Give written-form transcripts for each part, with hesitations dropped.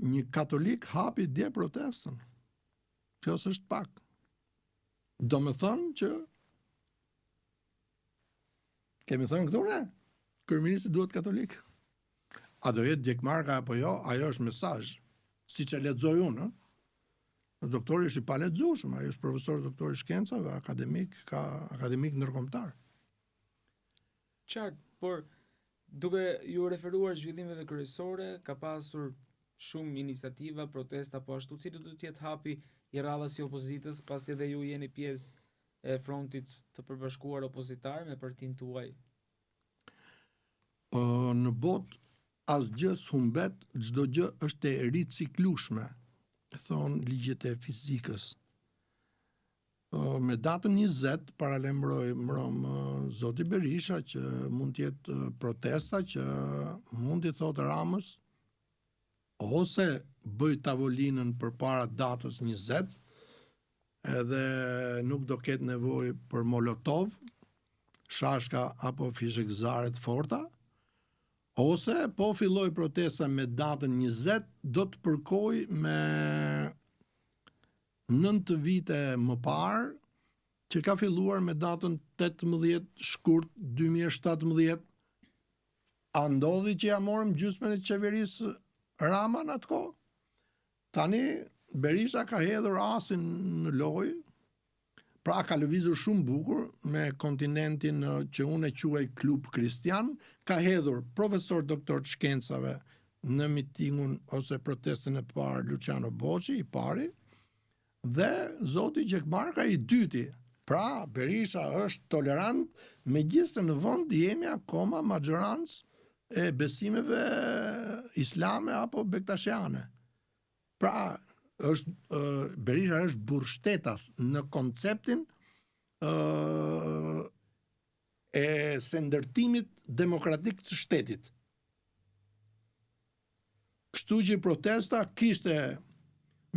një katolik hapi dje protestën. Kjo s'është pak. Do me thënë që kemi thënë këtu ne, kryeministri duhet katolik. A do jetë djegmarka apo jo, ajo është mesazh. Siç e lexoj unë, doktori është i palexueshëm, ai është profesor doktor i shkencave, akademik ndërkombëtar. Qartë, por duke ju referuar zhvillimeve kryesore, ka pasur shumë iniciativa, protesta, po ashtu cili do të jetë hapi i radhës i opozitës, pasi edhe ju jeni pjesë e frontit të përbashkuar opozitar me partinë tuaj? Në botë asgjë s'humbet, çdo gjë është e riciklueshme, thon ligjet e fizikës. Me datën 20 paralajmëroi zoti Berisha që mund të jetë protesta që mund t'i thotë Ramës ose bëj tavolinën përpara datës 20, edhe nuk do ketë nevojë për molotov, shashka apo fishekzare të forta, ose po filloj protesta me datën 20, do të përkoj me 9 vite më parë, që ka filluar me datën 18 shkurt 2017, a ndodhi që ja morëm gjysmën e qeverisë Rama në atë kohë? Tani Berisha ka hedhur asin në lojë, pra ka lëvizur shumë bukur me kontinentin që unë e quaj klub kristian, ka hedhur profesor doktor të shkencave në mitingun ose protestën e parë Luciano Boçi, i pari, dhe zoti Gjekmarka i dyti. Pra, Berisha është tolerant, megjithëse në vend jemi akoma majorancë e besimeve islame apo bektashiane. Pra, Berisha është burrshtetas në konceptin e së ndërtimit demokratik të shtetit. Kështu që protesta kishte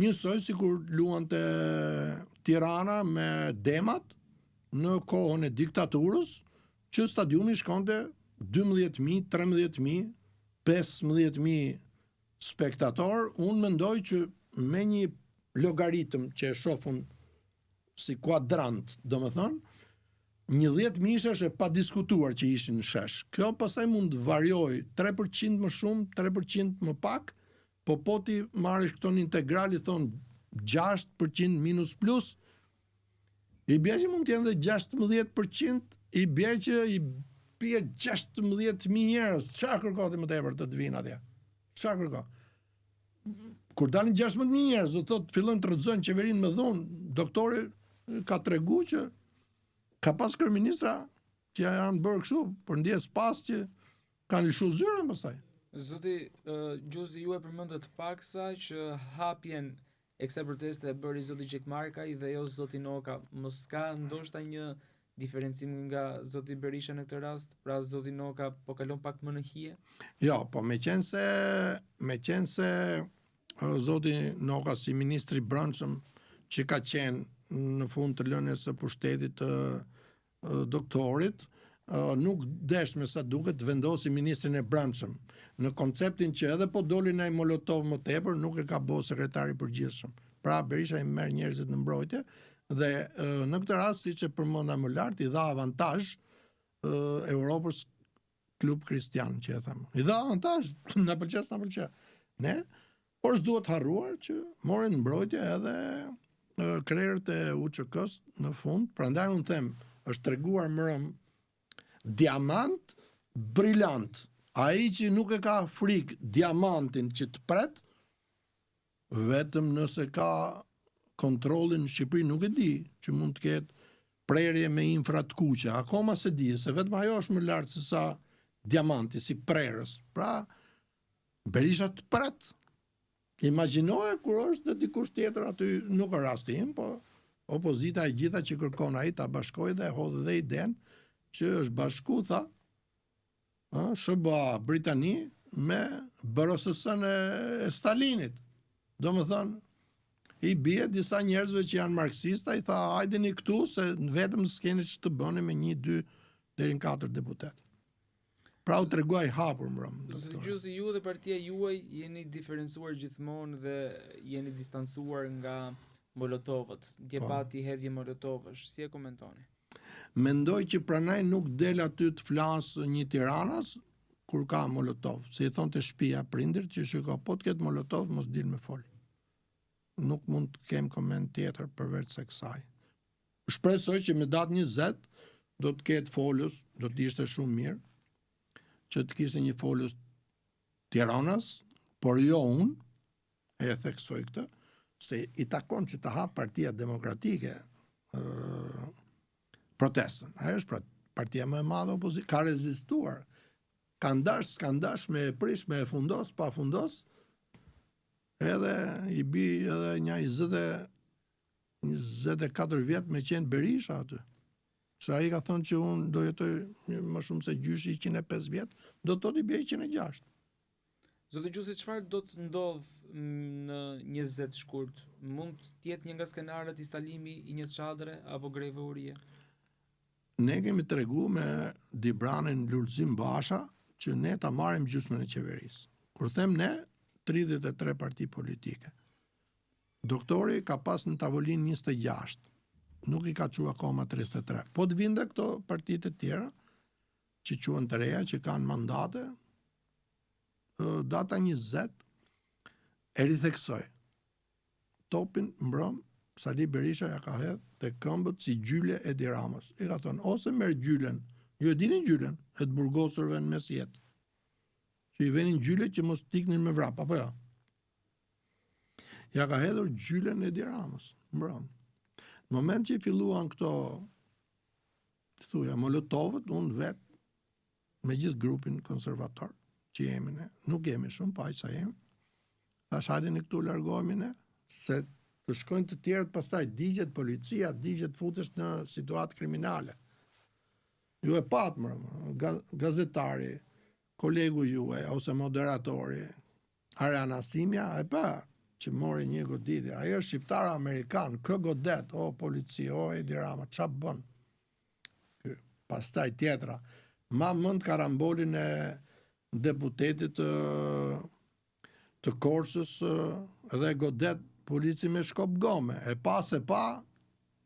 njësoj sikur luante Tirana me demat në kohën e diktaturës, që stadiumi shkonte 12.000, 13.000, 15.000 spektator. Unë mendoj që me një logaritëm që e shofun si kuadrant, do më thonë, një 10.000 është e pa diskutuar që ishin në shesh. Kjo pastaj mund varjoj 3% më shumë, 3% më pak, po ti marrish këto në integral, i thonë 6% minus plus, i bje që mund t'jenë dhe 16%, i bje që i bje 16.000 njerëz, qa kërkoti më tepër të t'vinë atje? Qa kërko? Kur dalin 16.000 njerëz, do thotë fillojnë të rrëzojnë qeverinë me dhunë. Doktori ka tregu që ka pas kryeministra që janë bërë kështu, për ndjes pas që kanë lëshu zyrën pastaj. Zoti Gjuzi, ju e përmendët paksa që hapjen e kësaj proteste e bëri zoti Gjekmarkaj dhe jo zoti Noka. Mos ka ndoshta një diferencim nga zoti Berisha në këtë rast, pra zoti Noka po kalon pak më në hije? Jo, po me qenë se zoti Noka si ministri brendshëm që ka qenë në fund të lënies së pushtetit të doktorit, nuk desh me sa duket vendosi ministrin e brendshëm, në konceptin që edhe po doli ai Molotov më tepër, nuk e ka bërë sekretari i përgjithshëm. Pra Berisha i merr njerëzit në mbrojtje dhe në këtë rast, siç e përmenda më lart, i dha avantazh Europës klub kristian, që e them. I dha avantazh, na pëlqen. Ne, por s'duhet harruar që morën në mbrojtje edhe krerët e UÇK-s në fund. Prandaj unë them, është treguar mërëm diamant brillant. Ai që nuk e ka frikë diamantin që të pret, vetëm nëse ka kontrollin në Shqipëri, nuk e di që mund të ketë prerje me infra të kuqe. Akoma se di, se vetëm ajo është më lartë se sa diamanti, si prerës. Pra, Berisha të pret. Imagjinoje kur është dhe dikush tjetër aty, nuk është rasti im, po opozita e gjitha që kërkon ai ta bashkojë dhe hodh dhe idenë që është bashku, tha, SBA Britani me BRSS-n e Stalinit. Do më thënë, i bie disa njerëzve që janë marksista, i tha, hajdeni këtu, se vetëm s'keni që të bëni me 1, 2, deri në 4 deputet. Pra u treguaj hapur mbram. Zoti Gjuzi, ju dhe partia juaj jeni diferencuar gjithmonë dhe jeni distancuar nga Molotovët. Dje pati hedhje Molotovësh. Si e komentoni? Mendoj që pranaj nuk del aty të flasë një Tiranas kur ka Molotov. Se i thonë të shtëpia prindërit që shiko, po të ketë Molotov, mos dil me fol. Nuk mund të kem koment tjetër përveç se kësaj. Shpresoj që me datë 20 do të ketë folus, do të ishte shumë mirë, që të kishte një folus Tiranas, por jo unë, e theksoj këtë, se i takon që të hapë Partia Demokratike protestën. Ajo është partia më e madhe opozit, ka rezistuar, ka ndash me e prish, me e fundos, pa fundos, edhe i bi edhe një 24 vjet me qenë Berisha aty. Se ai ka thonë që unë do jetoj më shumë se gjyshi 105 vjet, do të i bie 106. Zotë Gjuzi, çfarë do të ndodh në 20 shkurt? Mund të jetë një nga skenarët instalimi i një çadre apo greve urie? Ne kemi tregu me Dibranin Lulzim Basha që ne ta marrim gjysmën e qeverisë. Kur them ne, 33 parti politike. Doktori ka pas në tavolinë 26. Nuk i ka qua akoma 33. Po të vinde këto partitë e tjera, që quhen të reja, që kanë mandate, data 20, e ritheksoj. Topin mbrom, Sali Berisha ja ka hedhë të këmbët si gjyle e Diramës. I ka thonë, ose merë gjylen, ju e dini gjylen, e të burgosurve në mes jetë. Që i venin gjyle që mos tiknin me vrap, apo ja? Ja ka hedhur gjylen e Diramës, mbrom. Në moment që i filluan këto, të thuja, Molotovët, unë vetë, me gjithë grupin konservator, që jemi ne, nuk jemi shumë, pa i sa jemi, thash hajde në këtu largohemi ne, se të shkojnë të tjerët, pastaj digjet policia, digjet futesh në situatë kriminale. Ju e patë më, gazetari, kolegu juaj, ose moderatori, Ariana Simja, e pa, që mori një goditje. Ajo është shqiptar amerikan, kë godet, o polici, o Edi Rama, qa bën? Pastaj tjetra. Ma mënd karambolin e deputetit të Korsës edhe godet polici me shkop gome. E pa,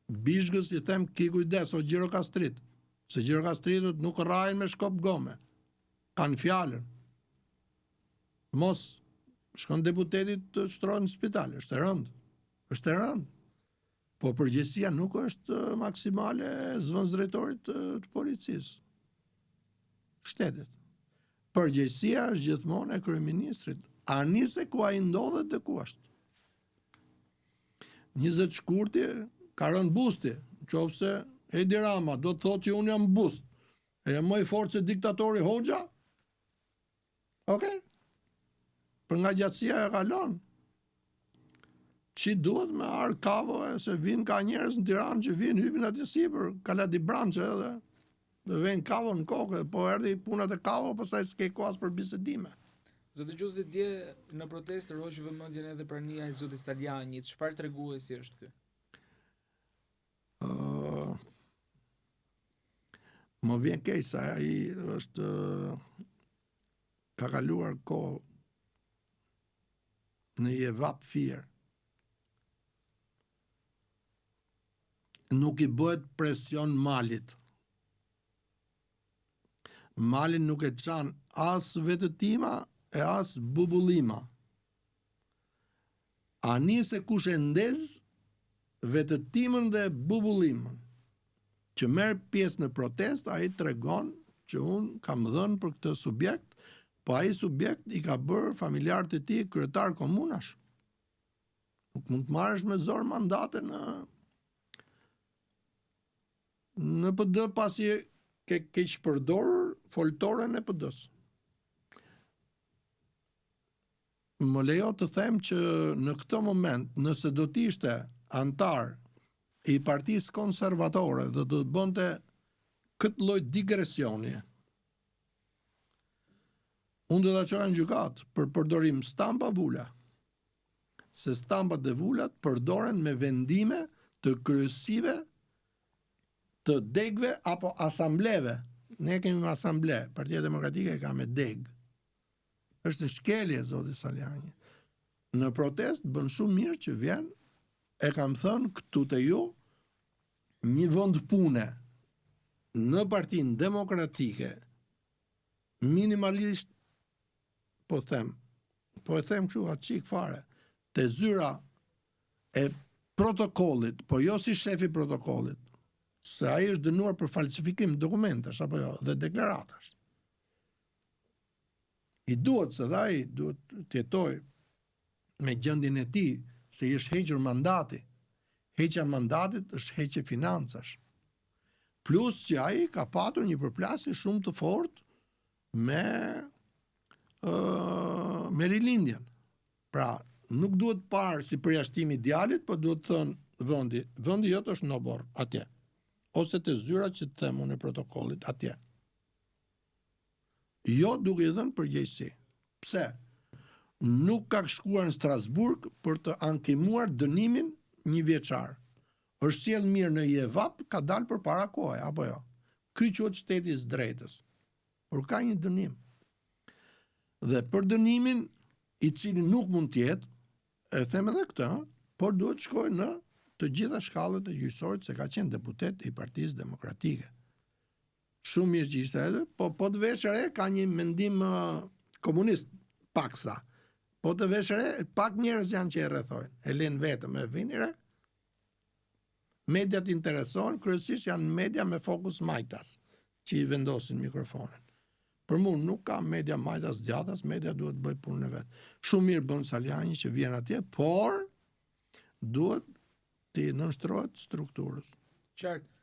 bishgës i them ki kujdes, o Gjirokastrit. Se Gjirokastritët nuk rajnë me shkop gome. Kanë fjallën. Mos shkon deputetit të shtrojnë në spital, është e rëndë. Po përgjegjësia nuk është maksimale zëvendës drejtorit të policisë. Shtetit. Përgjegjësia është gjithmonë e kryeministrit. Ani se ku ai ndodhet dhe ku është. 20 shkurti ka rënë busti, nëse Edi Rama do të thotë që unë jam bust, e jam më i fortë se diktatori Hoxha, okay? Për nga gjatësia e kalon. Që duhet me arë kavo, se vinë ka njerëz në Tiranë që vinë hypin aty sipër, kalati branche edhe, dhe vjen kavo në kokë, po erdhi punat e kavo, pastaj s'ke kohë as për bisedime. Zotë Gjuzi, dje në protestë rroqi vëmendjen edhe prania e zotit Salianit. Çfarë treguesi është ky? Më vjen keq sa ai është ka kaluar kohë në një vap fier. Nuk i bëhet presion Malit. Malin nuk e çan as vetëtima e as bubullima. Ani se kush e ndez vetëtimën dhe bubullimën. Që merr pjesë në protest, ai tregon që unë kam dhënë për këtë subjekt, po ai subjekt i ka bërë familjarët e tij kryetar komunash. Nuk mund të marrësh me zor mandate në PD pasi ke shpërdorur foltoren e PD-s. Më lejo të them që në këtë moment, nëse do të ishte antar i partisë konservatore dhe do të bënte këtë lloj digresioni, unë do ta çoja në gjykatë për përdorim stampa vula. Se stampat dhe vulat përdoren me vendime të kryesive të degve apo asambleve Ne kemi asamble, Partia Demokratike ka me deg. Është shkelje, zoti Saliani. Në protest bën shumë mirë që vjen, e kam thënë këtu te ju, një vend pune në Partinë Demokratike, minimalisht, po e them kështu atë çik fare, te zyra e protokollit, po jo si shefi protokollit, se ai është dënuar për falsifikim dokumentash apo jo, dhe deklaratash. I duhet se dhe ai duhet të jetojë me gjendjen e tij se i është hequr mandati. Heqja mandatit është heqje financash. Plus që ai ka patur një përplasje shumë të fortë me rilindjen. Pra, nuk duhet parë si përjashtimi i djalit, po duhet thënë vendi jot është në obor, atje. Ose të zyra që të themun e protokollit, atje. Jo duke i dhënë përgjegjësi. Pse? Nuk ka shkuar në Strasburg për të ankemuar dënimin 1 vjeçar. Është sjell mirë në Jevap, ka dalë përpara kohë, apo jo? Ky quhet shteti i drejtës. Por ka një dënim. Dhe për dënimin i cili nuk mund të jetë, e them edhe këtë, por duhet të shkojë në të gjitha shkallët e gjyqësorit, se ka qenë deputet i Partisë Demokratike. Shumë mirë që ishte edhe, po të vesh re ka një mendim komunist, paksa. Po të vesh re, pak njerëz janë që e rrethojnë. E lën vetëm e vini re. Mediat interesojnë, kryesisht janë media me fokus majtas, që i vendosin mikrofonin. Për mua nuk ka media majtas djathtas, media duhet bëj punën e vet. Shumë mirë bën Saliani që vjen atje, por duhet të nënshtrohet strukturës. Qartë.